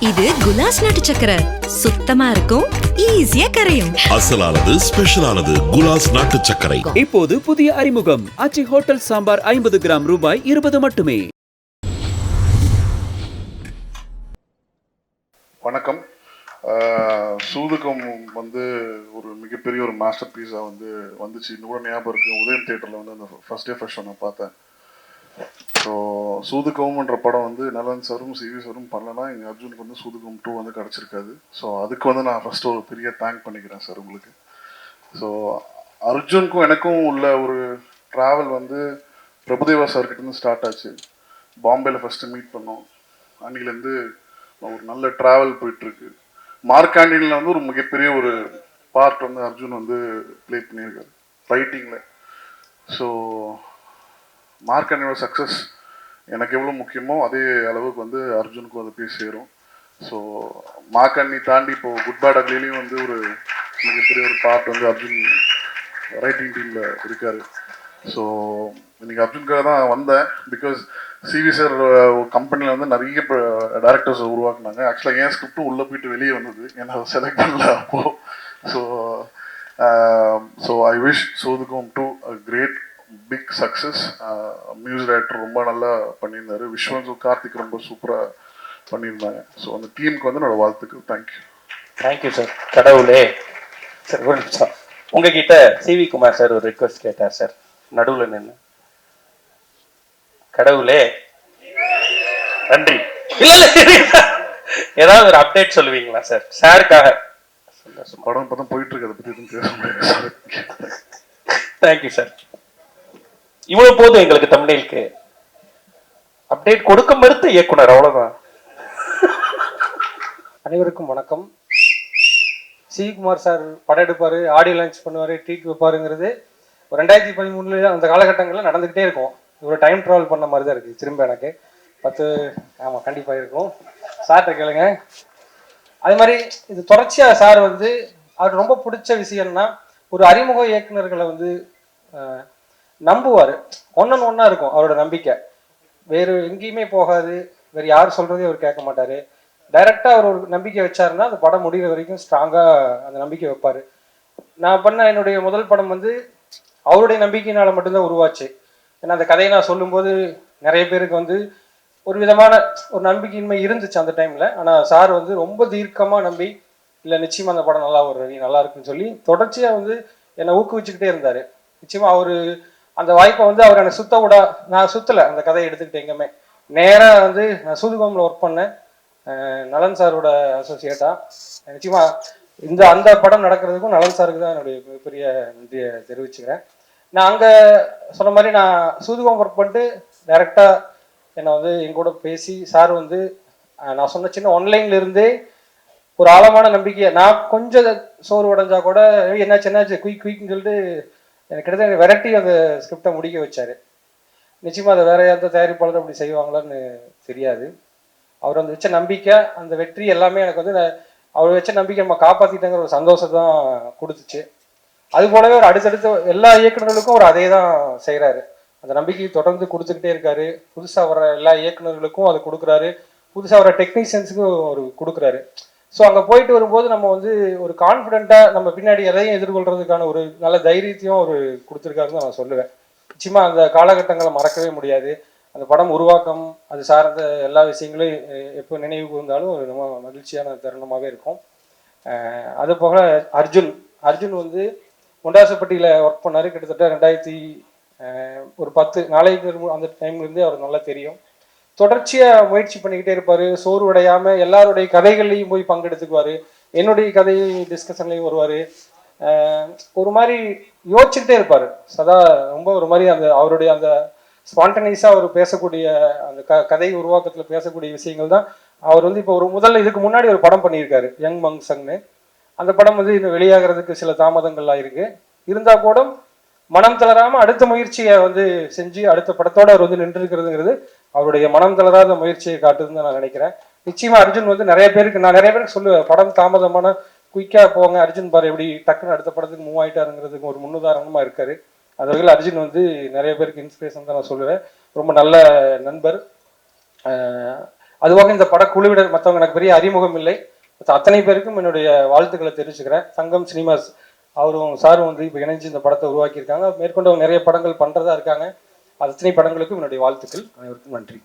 இது குலாஸ் நாட்டு சக்கரை, சுத்தமா இருக்கும், ஈஸியா கரையும். அசலானது ஸ்பெஷலானது குலாஸ் நாட்டு சக்கரை. இப்போது புதிய அறிமுகம் ஆச்சி ஹோட்டல் சாம்பார் 50 கிராம் ரூபாய் 20 மட்டுமே. வணக்கம். சூதுகம் ஒரு மிகப்பெரிய ஒரு மாஸ்டர் பீஸாக வந்துச்சு. இன்னும் கூட ஞாபகம் இருக்குது, உதயம் தியேட்டரில் அந்த ஃபர்ஸ்ட் டே ஃபர்ஸ்ட் ஷோ நான் பார்த்தேன். ஸோ சூதுகம்ன்ற படம் நலன் சாரும் சிவி சாரும் பண்ணலன்னா எங்கள் அர்ஜுனுக்கு சூதுகம் 2 கிடச்சிருக்காது. ஸோ அதுக்கு நான் ஃபஸ்ட்டு ஒரு பெரிய தேங்க் பண்ணிக்கிறேன் சார் உங்களுக்கு. ஸோ அர்ஜுனுக்கும் எனக்கும் உள்ள ஒரு ட்ராவல் பிரபுதேவா சார்கிட்டேருந்து ஸ்டார்ட் ஆச்சு. பாம்பேயில் ஃபஸ்ட்டு மீட் பண்ணோம். அன்னிலேருந்து ஒரு நல்ல ட்ராவல் போயிட்டுருக்கு. மார்க்காண்டினில் ஒரு மிகப்பெரிய ஒரு பார்ட் அர்ஜுன் ப்ளே பண்ணியிருக்காரு ரைட்டிங்கில். ஸோ மார்க்காண்டினோட சக்ஸஸ் எனக்கு எவ்வளோ முக்கியமோ அதே அளவுக்கு அர்ஜுனுக்கும் அது போய் சேரும். ஸோ மார்க்காண்டி தாண்டி இப்போது குட் பேட் அக்லிலையும் ஒரு மிகப்பெரிய ஒரு பார்ட் அர்ஜுன் ரைட்டிங் டீமில் இருக்கார். ஸோ இன்றைக்கி அர்ஜுனுக்காக தான் வந்தேன். பிகாஸ் சிவி சார் கம்பெனியில் நிறைய டேரக்டர்ஸை உருவாக்குனாங்க. ஆக்சுவலாக ஏன் ஸ்கிரிப்டும் உள்ளே போயிட்டு வெளியே வந்தது, ஏன்னா அதை செலக்ட் பண்ணல அப்போது. ஸோ ஐ விஷ் சூதுகம் 2 a great big success. Music director ரொம்ப நல்லா பண்ணியிருந்தாரு. விஸ்வன்ஸும் கார்த்திக் ரொம்ப சூப்பராக பண்ணியிருந்தாங்க. ஸோ அந்த டீமுக்கு என்னோட வாழ்த்துக்கள். தேங்க்யூ. Thank you sir. கடவுளே சார், ஒரு நிமிஷம். உங்ககிட்ட சிவி குமார் சார் ஒரு ரிக்வஸ்ட் கேட்டார் சார், நடுவில் நின்று. கடவுளே நன்றி. இல்ல ஏதாவது ஒரு அப்டேட் சொல்லுவீங்களா சார் சாருக்காக? படம் படம் போயிட்டு இருக்கு, அதை பற்றி எதுவும் பேச முடியாது சார். Thank you sir. இவ்வளவு போதும் எங்களுக்கு தமிழுக்கு அப்டேட் கொடுக்க மறுத்த இயக்குனர், அவ்வளவுதான். அனைவருக்கும் வணக்கம். சிவிகுமார் சார் படம் எடுப்பாரு, ஆடியோ லான்ச் பண்ணுவாரு, ட்ரீட் வைப்பாருங்கிறது ஒரு 2013 அந்த காலகட்டங்களில் நடந்துகிட்டே இருக்கும். இவ்வளோ டைம் ட்ராவல் பண்ண மாதிரி தான் இருக்குது. திரும்ப எனக்கு 10 ஆமாம் கண்டிப்பாக இருக்கும். சார்கிட்ட கேளுங்க. அது மாதிரி இது தொடர்ச்சியாக சார் அவருக்கு ரொம்ப பிடிச்ச விஷயம்னா ஒரு அறிமுக இயக்குநர்களை நம்புவார். ஒன்றா இருக்கும் அவரோட நம்பிக்கை. வேறு எங்கேயுமே போகாது, வேறு யார் சொல்கிறதையும் அவர் கேட்க மாட்டார். டைரெக்டாக அவர் ஒரு நம்பிக்கை வச்சாருன்னா அந்த படம் முடிகிற வரைக்கும் ஸ்ட்ராங்காக அந்த நம்பிக்கை வைப்பார். நான் பண்ண என்னுடைய முதல் படம் அவருடைய நம்பிக்கையினால் மட்டும்தான் உருவாச்சு. ஏன்னா அந்த கதையை நான் சொல்லும்போது நிறைய பேருக்கு ஒரு விதமான ஒரு நம்பிக்கையின்மை இருந்துச்சு அந்த டைமில். ஆனால் சார் ரொம்ப தீர்க்கமாக நம்பி, இல்லை நிச்சயமாக அந்த படம் நல்லா வரும், நல்லா இருக்குன்னு சொல்லி தொடர்ச்சியாக என்னை ஊக்குவிச்சுக்கிட்டே இருந்தார். நிச்சயமாக அவர் அந்த வாய்ப்பை அவர் என்னை சுத்த விட, நான் சுற்றலை அந்த கதையை எடுத்துக்கிட்டு எங்கேயுமே. நேராக நான் சூதுகமில் ஒர்க் பண்ணேன், நலன் சாரோட அசோசியேட்டாக. நிச்சயமாக அந்த படம் நடக்கிறதுக்கும் நலன் சாருக்கு தான் என்னுடைய மிகப்பெரிய நன்றியை தெரிவிச்சுக்கிறேன். நான் அங்கே சொன்ன மாதிரி நான் சூதுகம் ஒர்க் பண்ணிட்டு டைரெக்டாக என்னை எங்கூட பேசி சார் நான் சொன்ன சின்ன ஒன்லைன்ல இருந்தே ஒரு ஆழமான நம்பிக்கையை, நான் கொஞ்சம் சோறு உடைஞ்சா கூட என்னாச்சு குயிக்னு சொல்லிட்டு எனக்கு கிட்டத்தட்ட விரட்டி அந்த ஸ்கிரிப்டை முடிக்க வச்சாரு. நிச்சயமாக அதை வேற எந்த தயாரிப்பாளரும் அப்படி செய்வாங்களான்னு தெரியாது. அவர் வச்ச நம்பிக்கை, அந்த வெற்றி எல்லாமே எனக்கு அவர் வச்ச நம்பிக்கை நம்ம காப்பாற்றிட்டங்கிற ஒரு சந்தோஷத்தை தான் கொடுத்துச்சு. அது போலவே ஒரு அடுத்தடுத்த எல்லா இயக்குநர்களுக்கும் ஒரு அதே தான் செய்கிறாரு. அந்த நம்பிக்கையை தொடர்ந்து கொடுத்துக்கிட்டே இருக்காரு. புதுசாக வர எல்லா இயக்குநர்களுக்கும் அது கொடுக்குறாரு, புதுசாக வர டெக்னீஷியன்ஸுக்கும் ஒரு கொடுக்குறாரு. ஸோ அங்கே போயிட்டு வரும்போது நம்ம ஒரு கான்ஃபிடென்ட்டாக நம்ம பின்னாடி எதையும் எதிர்கொள்றதுக்கான ஒரு நல்ல தைரியத்தையும் அவர் கொடுத்துருக்காருன்னு நான் சொல்லுவேன். நிச்சயமாக அந்த காலகட்டங்களை மறக்கவே முடியாது. அந்த படம் உருவாக்கம், அது சார்ந்த எல்லா விஷயங்களும் எப்போ நினைவுக்கு வந்தாலும் ஒரு ரொம்ப மகிழ்ச்சியான தருணமாகவே இருக்கும். அது போக அர்ஜுன் முண்டாசுப்பட்டியில் ஒர்க் பண்ணார். கிட்டத்தட்ட 2010 நாளைக்கு அந்த டைம்லேருந்தே அவர் நல்லா தெரியும். தொடர்ச்சியாக முயற்சி பண்ணிக்கிட்டே இருப்பார். சோறு உடையாமல் எல்லாருடைய கதைகள்லையும் போய் பங்கெடுத்துக்குவார். என்னுடைய கதை டிஸ்கஷன்லையும் வருவார். ஒரு மாதிரி யோசிச்சுக்கிட்டே இருப்பார் சதா. ரொம்ப ஒரு மாதிரி அவருடைய அந்த ஸ்பான்டனைஸாக அவர் பேசக்கூடிய அந்த கதை உருவாக்கத்தில் பேசக்கூடிய விஷயங்கள் தான். அவர் இப்போ ஒரு முதல்ல இதுக்கு முன்னாடி ஒரு படம் பண்ணியிருக்காரு, யங் மங்சங்னு. அந்த படம் இன்னும் வெளியாகிறதுக்கு சில தாமதங்கள்லாம் இருக்குது. இருந்தால் கூட மனம் தளராமல் அடுத்த முயற்சியை செஞ்சு அடுத்த படத்தோடு அவர் நின்றுருக்கிறதுங்கிறது அவருடைய மனம் தளராத முயற்சியை காட்டுதுன்னு தான் நான் நினைக்கிறேன். நிச்சயமாக அர்ஜுன் நான் நிறைய பேருக்கு சொல்லுவேன், படம் தாமதமான குயிக்காக போங்க, அர்ஜுன் பாரு எப்படி டக்குன்னு அடுத்த படத்துக்கு மூவ் ஆகிட்டாருங்கிறதுக்கு ஒரு முன்னுதாரணமாக இருக்காரு. அது வகையில் அர்ஜுன் நிறைய பேருக்கு இன்ஸ்பிரேஷன் தான் நான் சொல்லுவேன். ரொம்ப நல்ல நண்பர். அதுவாக இந்த படக்குழுவினர் மற்றவங்க எனக்கு பெரிய அறிமுகம் இல்லை, அத்தனை பேருக்கும் என்னுடைய வாழ்த்துக்களை தெரிவிச்சுக்கிறேன். சங்கம் சினிமாஸ் அவரும் சாரும் வந்து இப்போ இணைஞ்சு இந்த படத்தை உருவாக்கியிருக்காங்க. மேற்கொண்டு அவங்க நிறைய படங்கள் பண்ணுறதா இருக்காங்க. அத்தனை படங்களுக்கும் என்னுடைய வாழ்த்துக்கள். அனைவருக்கும் நன்றி.